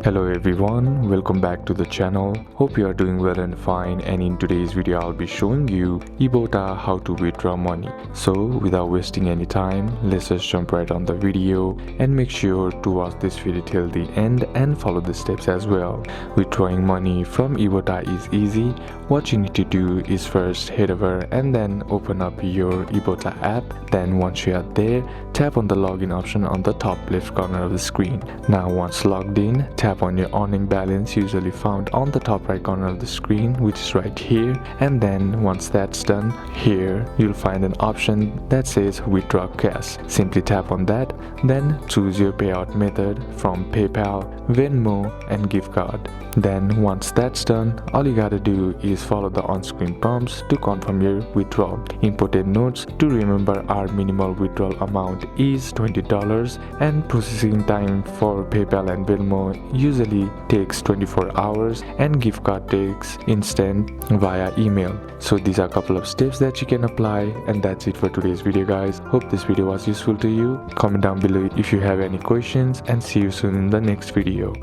Hello everyone, welcome back to the channel. Hope you are doing well and fine, and in today's video I'll be showing you Ibotta how to withdraw money. So without wasting any time, let's just jump right on the video and make sure to watch this video till the end and follow the steps as well. Withdrawing money from Ibotta is easy. What you need to do is first head over and then open up your Ibotta app. Then once you are there, tap on the login option on the top left corner of the screen. Now once logged in, tap on your earning balance usually found on the top right corner of the screen, which is right here, and then once that's done, here you'll find an option that says withdraw cash. Simply tap on that, then choose your payout method from PayPal, Venmo and gift card. Then once that's done, all you gotta do is follow the on-screen prompts to confirm your withdrawal. Important notes to remember: our minimal withdrawal amount is $20 and processing time for PayPal and Venmo usually takes 24 hours and gift card takes instant via email. So these are a couple of steps that you can apply, and that's it for today's video guys. Hope this video was useful to you. Comment down below if you have any questions, and see you soon in the next video.